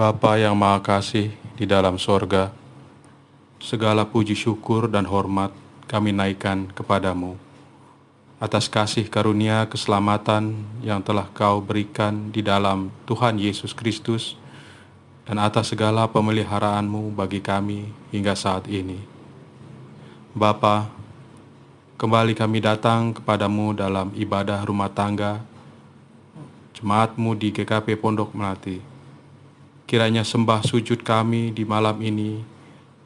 Bapa yang Maha Kasih di dalam sorga, segala puji syukur dan hormat kami naikkan kepadamu atas kasih karunia keselamatan yang telah Kau berikan di dalam Tuhan Yesus Kristus dan atas segala pemeliharaanmu bagi kami hingga saat ini. Bapa, kembali kami datang kepadamu dalam ibadah rumah tangga jemaatmu di GKP Pondok Melati. Kiranya sembah sujud kami di malam ini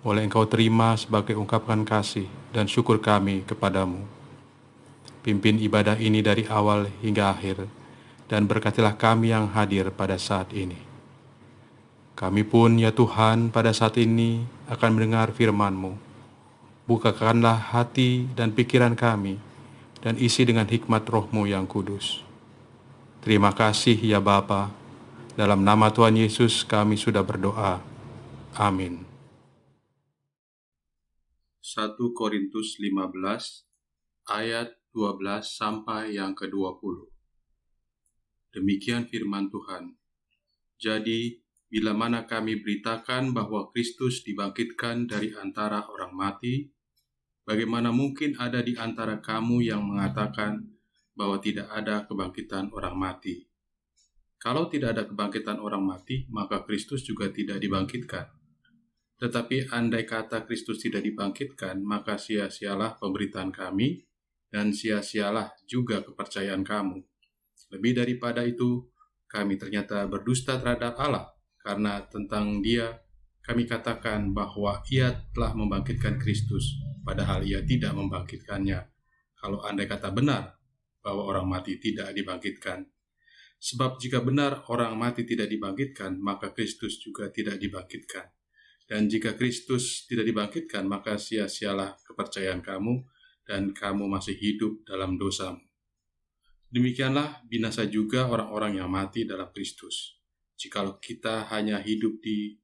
oleh Engkau terima sebagai ungkapan kasih dan syukur kami kepadamu. Pimpin ibadah ini dari awal hingga akhir, dan berkatilah kami yang hadir pada saat ini. Kami pun, ya Tuhan, pada saat ini akan mendengar firman-Mu. Bukakanlah hati dan pikiran kami, dan isi dengan hikmat Roh-Mu yang kudus. Terima kasih ya Bapa. Dalam nama Tuhan Yesus kami sudah berdoa. Amin. 1 Korintus 15 ayat 12 sampai yang ke-20. Demikian firman Tuhan. Jadi, bila mana kami beritakan bahwa Kristus dibangkitkan dari antara orang mati, bagaimana mungkin ada di antara kamu yang mengatakan bahwa tidak ada kebangkitan orang mati? Kalau tidak ada kebangkitan orang mati, maka Kristus juga tidak dibangkitkan. Tetapi andai kata Kristus tidak dibangkitkan, maka sia-sialah pemberitaan kami, dan sia-sialah juga kepercayaan kamu. Lebih daripada itu, kami ternyata berdusta terhadap Allah, karena tentang Dia kami katakan bahwa Ia telah membangkitkan Kristus, padahal Ia tidak membangkitkannya. Kalau andai kata benar bahwa orang mati tidak dibangkitkan. Sebab jika benar orang mati tidak dibangkitkan, maka Kristus juga tidak dibangkitkan. Dan jika Kristus tidak dibangkitkan, maka sia-sialah kepercayaan kamu, dan kamu masih hidup dalam dosamu. Demikianlah binasa juga orang-orang yang mati dalam Kristus. Jikalau kita hanya hidup di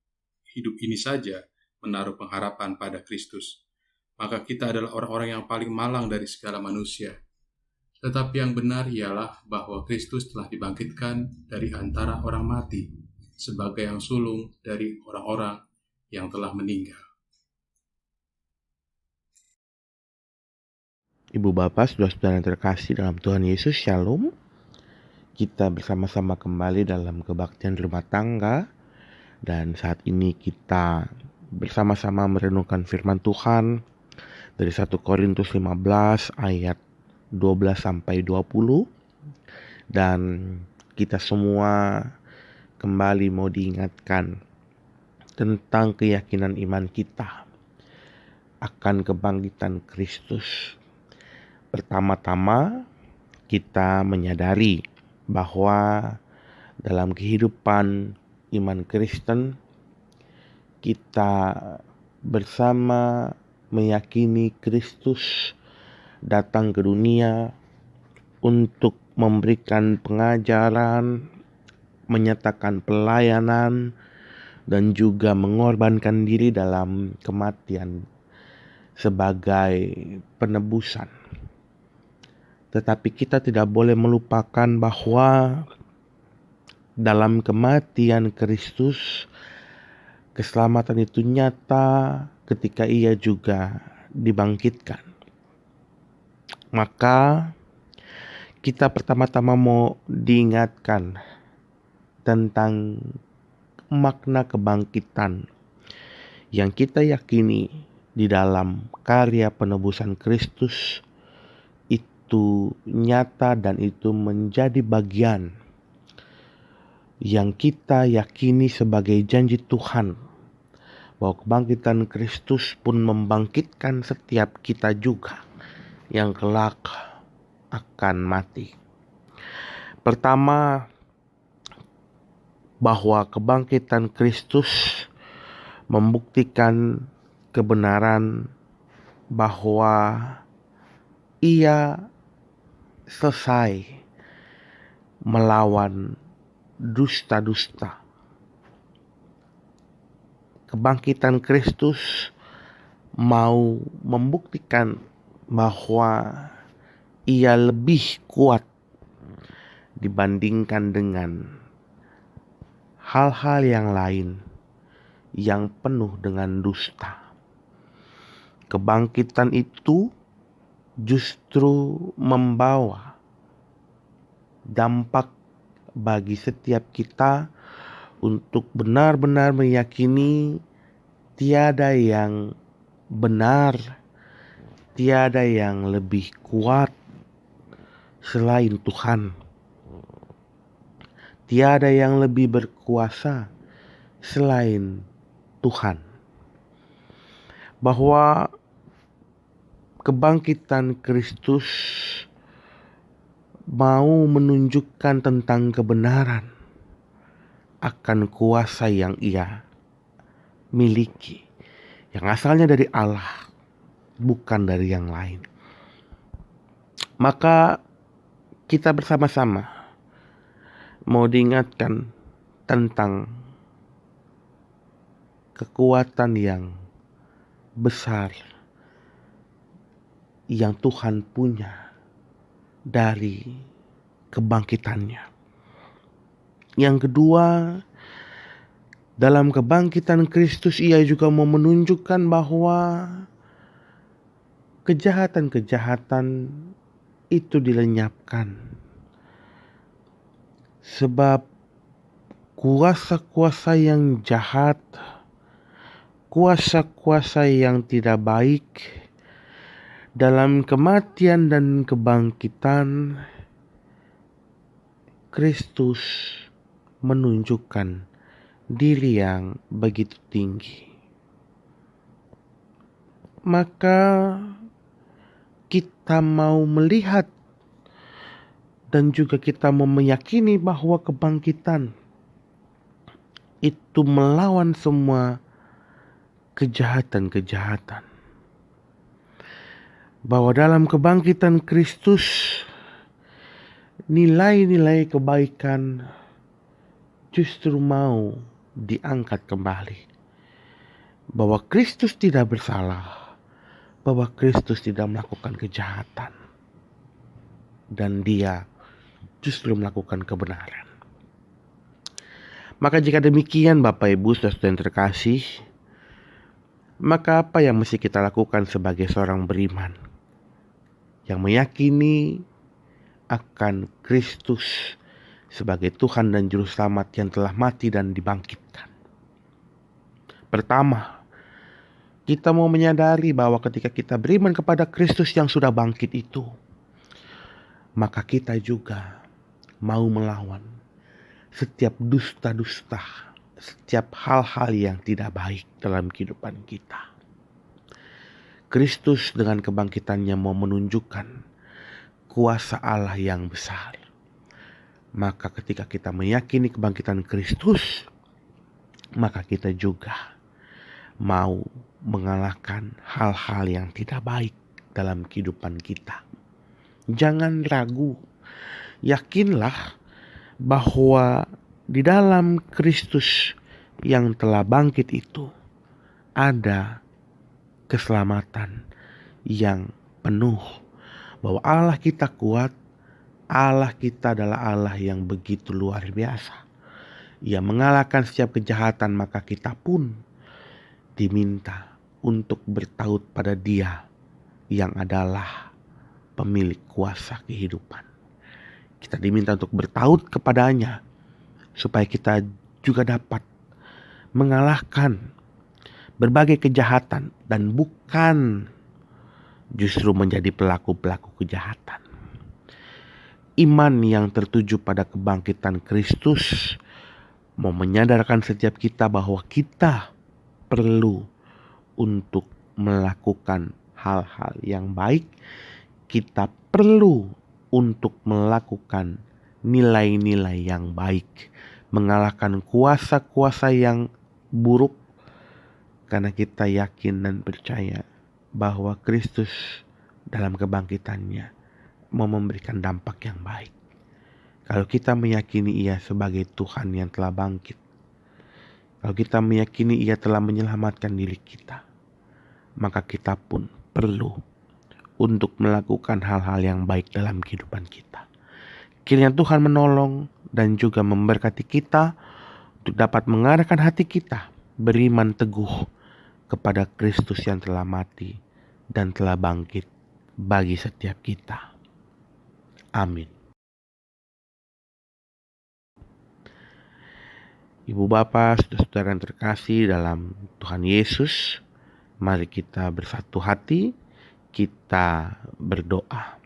hidup ini saja, menaruh pengharapan pada Kristus, maka kita adalah orang-orang yang paling malang dari segala manusia. Tetapi yang benar ialah bahwa Kristus telah dibangkitkan dari antara orang mati, sebagai yang sulung dari orang-orang yang telah meninggal. Ibu Bapak, saudara-saudara yang terkasih dalam Tuhan Yesus, Shalom. Kita bersama-sama kembali dalam kebaktian rumah tangga. Dan saat ini kita bersama-sama merenungkan firman Tuhan dari 1 Korintus 15 ayat 12 sampai 20. Dan kita semua kembali mau diingatkan tentang keyakinan iman kita akan kebangkitan Kristus. Pertama-tama kita menyadari bahwa dalam kehidupan iman Kristen kita bersama meyakini Kristus datang ke dunia untuk memberikan pengajaran, menyatakan pelayanan, dan juga mengorbankan diri dalam kematian sebagai penebusan. Tetapi kita tidak boleh melupakan bahwa dalam kematian Kristus, keselamatan itu nyata ketika Ia juga dibangkitkan. Maka kita pertama-tama mau diingatkan tentang makna kebangkitan yang kita yakini di dalam karya penebusan Kristus itu nyata dan itu menjadi bagian yang kita yakini sebagai janji Tuhan, bahwa kebangkitan Kristus pun membangkitkan setiap kita juga yang kelak akan mati. Pertama, bahwa kebangkitan Kristus membuktikan kebenaran bahwa Ia selesai melawan dusta-dusta. Kebangkitan Kristus mau membuktikan bahwa Ia lebih kuat dibandingkan dengan hal-hal yang lain yang penuh dengan dusta. Kebangkitan itu justru membawa dampak bagi setiap kita untuk benar-benar meyakini tiada yang benar, tiada yang lebih kuat selain Tuhan. Tiada yang lebih berkuasa selain Tuhan. Bahwa kebangkitan Kristus mau menunjukkan tentang kebenaran akan kuasa yang Ia miliki, yang asalnya dari Allah, bukan dari yang lain. Maka kita bersama-sama mau diingatkan tentang kekuatan yang besar yang Tuhan punya dari kebangkitannya. Yang kedua, dalam kebangkitan Kristus Ia juga mau menunjukkan bahwa kejahatan-kejahatan itu dilenyapkan. Sebab kuasa-kuasa yang jahat, kuasa-kuasa yang tidak baik, dalam kematian dan kebangkitan, Kristus menunjukkan diri yang begitu tinggi. Maka kita mau melihat dan juga kita mau meyakini bahwa kebangkitan itu melawan semua kejahatan-kejahatan. Bahwa dalam kebangkitan Kristus, nilai-nilai kebaikan justru mau diangkat kembali. Bahwa Kristus tidak bersalah, bahwa Kristus tidak melakukan kejahatan, dan Dia justru melakukan kebenaran. Maka jika demikian Bapak Ibu Saudara yang terkasih, maka apa yang mesti kita lakukan sebagai seorang beriman yang meyakini akan Kristus sebagai Tuhan dan Juru Selamat yang telah mati dan dibangkitkan? Pertama, kita mau menyadari bahwa ketika kita beriman kepada Kristus yang sudah bangkit itu, maka kita juga mau melawan setiap dusta-dusta, setiap hal-hal yang tidak baik dalam kehidupan kita. Kristus dengan kebangkitannya mau menunjukkan kuasa Allah yang besar. Maka ketika kita meyakini kebangkitan Kristus, maka kita juga mau mengalahkan hal-hal yang tidak baik dalam kehidupan kita. Jangan ragu, yakinlah bahwa di dalam Kristus yang telah bangkit itu ada keselamatan yang penuh. Bahwa Allah kita kuat, Allah kita adalah Allah yang begitu luar biasa. Ia mengalahkan setiap kejahatan, maka kita pun diminta untuk bertaut pada Dia yang adalah pemilik kuasa kehidupan. Kita diminta untuk bertaut kepadanya supaya kita juga dapat mengalahkan berbagai kejahatan dan bukan justru menjadi pelaku-pelaku kejahatan. Iman yang tertuju pada kebangkitan Kristus mau menyadarkan setiap kita bahwa kita perlu untuk melakukan hal-hal yang baik. Kita perlu untuk melakukan nilai-nilai yang baik, mengalahkan kuasa-kuasa yang buruk, karena kita yakin dan percaya bahwa Kristus dalam kebangkitannya mau memberikan dampak yang baik. Kalau kita meyakini Ia sebagai Tuhan yang telah bangkit, kalau kita meyakini Ia telah menyelamatkan diri kita, maka kita pun perlu untuk melakukan hal-hal yang baik dalam kehidupan kita. Kiranya Tuhan menolong dan juga memberkati kita untuk dapat mengarahkan hati kita beriman teguh kepada Kristus yang telah mati dan telah bangkit bagi setiap kita. Amin. Ibu Bapa, saudara-saudara yang terkasih dalam Tuhan Yesus, mari kita bersatu hati, kita berdoa.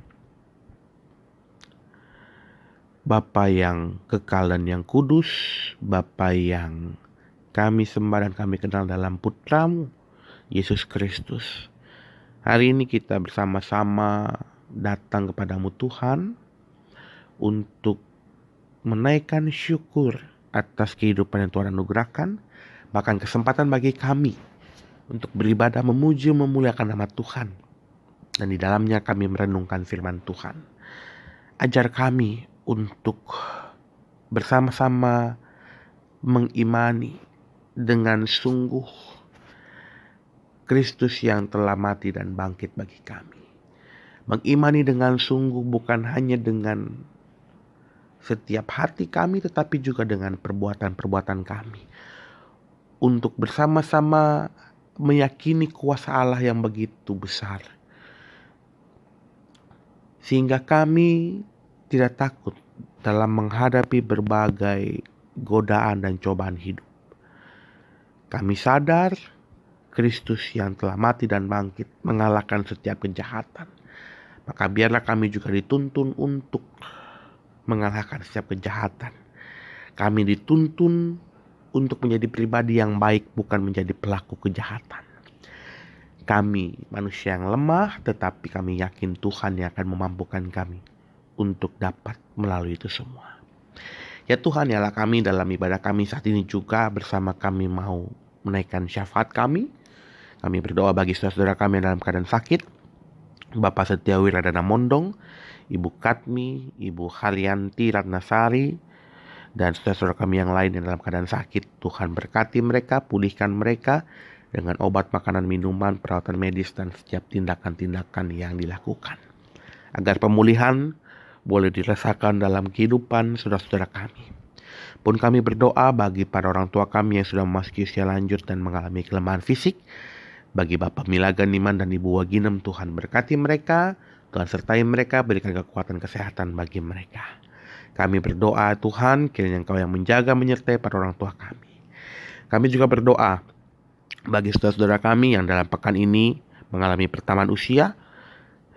Bapa yang kekal dan yang kudus, Bapa yang kami sembah dan kami kenal dalam Putra-Mu, Yesus Kristus. Hari ini kita bersama-sama datang kepadamu Tuhan untuk menaikkan syukur atas kehidupan yang Tuhan anugerahkan, bahkan kesempatan bagi kami untuk beribadah, memuji, memuliakan nama Tuhan. Dan di dalamnya kami merenungkan firman Tuhan. Ajar kami untuk bersama-sama mengimani dengan sungguh Kristus yang telah mati dan bangkit bagi kami. Mengimani dengan sungguh bukan hanya dengan setiap hati kami, tetapi juga dengan perbuatan-perbuatan kami. Untuk bersama-sama meyakini kuasa Allah yang begitu besar. Sehingga kami tidak takut dalam menghadapi berbagai godaan dan cobaan hidup. Kami sadar Kristus yang telah mati dan bangkit mengalahkan setiap kejahatan. Maka biarlah kami juga dituntun untuk mengalahkan setiap kejahatan. Kami dituntun untuk menjadi pribadi yang baik, bukan menjadi pelaku kejahatan. Kami manusia yang lemah, tetapi kami yakin Tuhan yang akan memampukan kami untuk dapat melalui itu semua. Ya Tuhan, yalah kami dalam ibadah kami saat ini juga bersama kami mau menaikkan syafaat kami. Kami berdoa bagi saudara-saudara kami yang dalam keadaan sakit, Bapak Setia Wiradana Mondong, Ibu Katmi, Ibu Haryanti Ratnasari, dan saudara-saudara kami yang lain yang dalam keadaan sakit. Tuhan berkati mereka, pulihkan mereka dengan obat, makanan, minuman, perawatan medis, dan setiap tindakan-tindakan yang dilakukan. Agar pemulihan boleh dirasakan dalam kehidupan saudara-saudara kami. Pun kami berdoa bagi para orang tua kami yang sudah memasuki usia lanjut dan mengalami kelemahan fisik. Bagi Bapak Milagan Niman dan Ibu Waginem, Tuhan berkati mereka, Tuhan sertai mereka, berikan kekuatan kesehatan bagi mereka. Kami berdoa Tuhan, kiranya Engkau yang menjaga menyertai para orang tua kami. Kami juga berdoa bagi saudara-saudara kami yang dalam pekan ini mengalami pertambahan usia,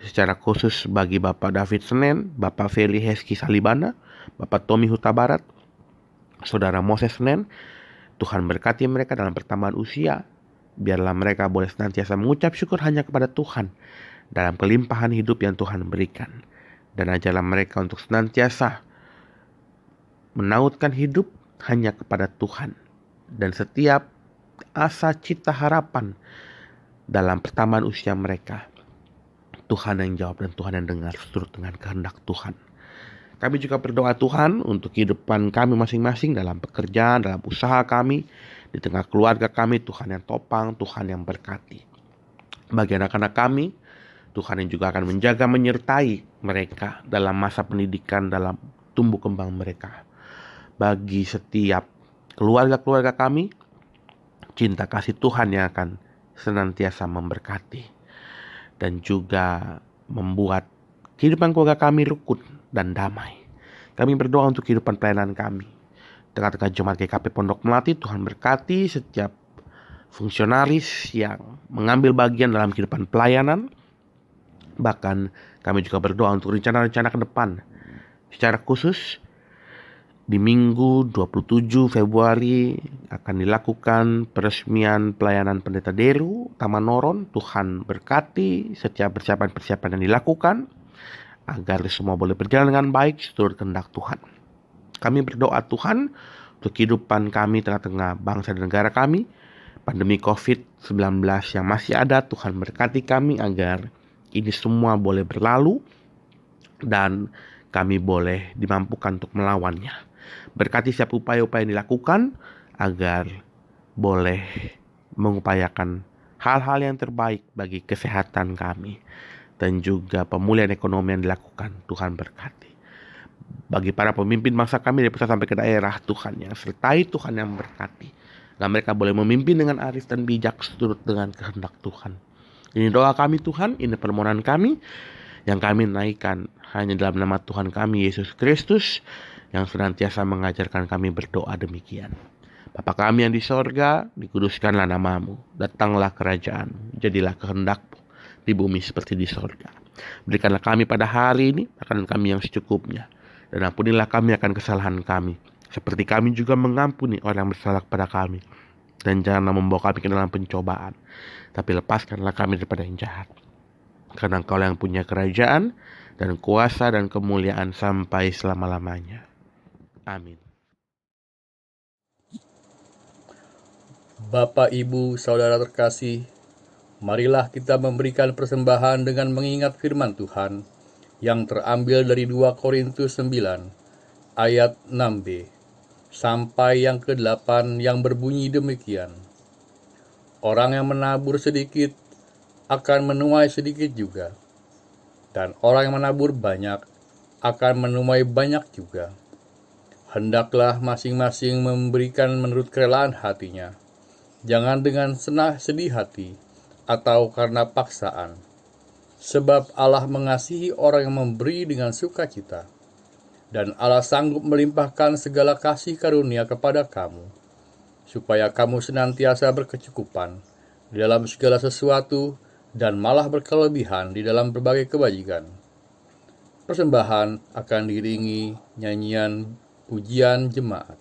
secara khusus bagi Bapak David Senen, Bapak Feli Heski Salibana, Bapak Tommy Huta Barat, Saudara Moses Senen. Tuhan berkati mereka dalam pertambahan usia. Biarlah mereka boleh senantiasa mengucap syukur hanya kepada Tuhan dalam kelimpahan hidup yang Tuhan berikan. Dan ajarlah mereka untuk senantiasa menautkan hidup hanya kepada Tuhan. Dan setiap asa cita harapan dalam pertambahan usia mereka, Tuhan yang jawab dan Tuhan yang dengar seturut dengan kehendak Tuhan. Kami juga berdoa Tuhan untuk kehidupan kami masing-masing dalam pekerjaan, dalam usaha kami, di tengah keluarga kami. Tuhan yang topang, Tuhan yang berkati. Bagi anak-anak kami, Tuhan yang juga akan menjaga, menyertai mereka dalam masa pendidikan, dalam tumbuh kembang mereka. Bagi setiap keluarga-keluarga kami, cinta kasih Tuhan yang akan senantiasa memberkati. Dan juga membuat kehidupan keluarga kami rukun dan damai. Kami berdoa untuk kehidupan pelayanan kami. Tengah-tengah Jemaat GKP Pondok Melati, Tuhan berkati setiap fungsionaris yang mengambil bagian dalam kehidupan pelayanan. Bahkan kami juga berdoa untuk rencana-rencana ke depan. Secara khusus di Minggu 27 Februari akan dilakukan peresmian pelayanan Pendeta Deru Taman Noron. Tuhan berkati setiap persiapan-persiapan yang dilakukan agar semua boleh berjalan dengan baik seturut kehendak Tuhan. Kami berdoa Tuhan untuk kehidupan kami tengah-tengah bangsa dan negara kami. Pandemi COVID-19 yang masih ada, Tuhan berkati kami agar ini semua boleh berlalu dan kami boleh dimampukan untuk melawannya. Berkati setiap upaya-upaya yang dilakukan agar boleh mengupayakan hal-hal yang terbaik bagi kesehatan kami dan juga pemulihan ekonomi yang dilakukan. Tuhan berkati. Bagi para pemimpin bangsa kami dari pusat sampai ke daerah, Tuhan yang sertai, Tuhan yang berkati, agar mereka boleh memimpin dengan arif dan bijak seturut dengan kehendak Tuhan. Ini doa kami Tuhan, ini permohonan kami yang kami naikkan hanya dalam nama Tuhan kami Yesus Kristus yang senantiasa mengajarkan kami berdoa demikian. Bapa kami yang di sorga, dikuduskanlah namamu, datanglah kerajaanmu, jadilah kehendakmu di bumi seperti di sorga. Berikanlah kami pada hari ini makanan kami yang secukupnya, dan ampunilah kami akan kesalahan kami, seperti kami juga mengampuni orang yang bersalah kepada kami. Dan janganlah membawa kami ke dalam pencobaan, tapi lepaskanlah kami daripada yang jahat. Karena Engkau yang punya kerajaan, dan kuasa dan kemuliaan sampai selama-lamanya. Amin. Bapak, Ibu, Saudara terkasih, marilah kita memberikan persembahan dengan mengingat firman Tuhan yang terambil dari 2 Korintus 9 ayat 6b sampai yang ke-8 yang berbunyi demikian. Orang yang menabur sedikit akan menuai sedikit juga, dan orang yang menabur banyak akan menuai banyak juga. Hendaklah masing-masing memberikan menurut kerelaan hatinya, jangan dengan sedih hati atau karena paksaan. Sebab Allah mengasihi orang yang memberi dengan sukacita, dan Allah sanggup melimpahkan segala kasih karunia kepada kamu, supaya kamu senantiasa berkecukupan di dalam segala sesuatu dan malah berkelebihan di dalam berbagai kebajikan. Persembahan akan diiringi nyanyian pujian jemaat.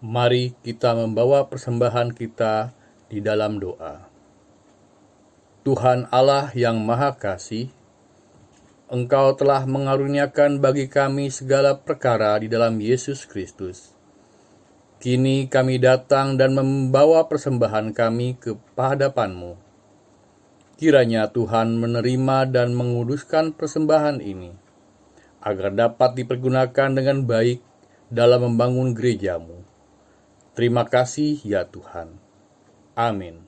Mari kita membawa persembahan kita di dalam doa. Tuhan Allah yang Maha Kasih, Engkau telah mengaruniakan bagi kami segala perkara di dalam Yesus Kristus. Kini kami datang dan membawa persembahan kami ke hadapan-Mu. Kiranya Tuhan menerima dan menguduskan persembahan ini, agar dapat dipergunakan dengan baik dalam membangun gereja-Mu. Terima kasih ya Tuhan. Amin.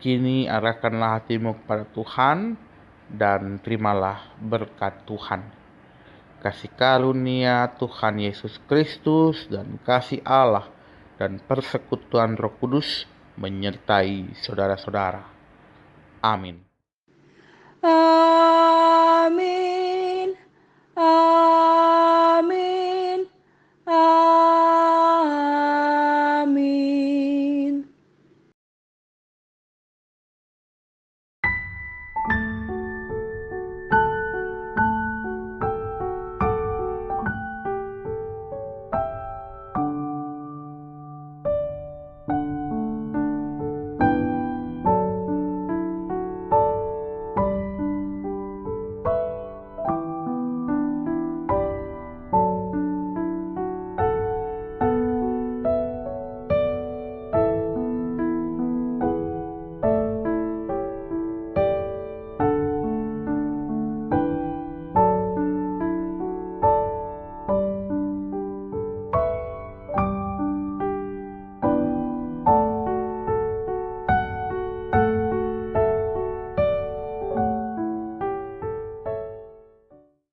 Kini arahkanlah hatimu kepada Tuhan dan terimalah berkat Tuhan. Kasih karunia Tuhan Yesus Kristus dan kasih Allah dan persekutuan Roh Kudus menyertai saudara-saudara. Amin. Amin.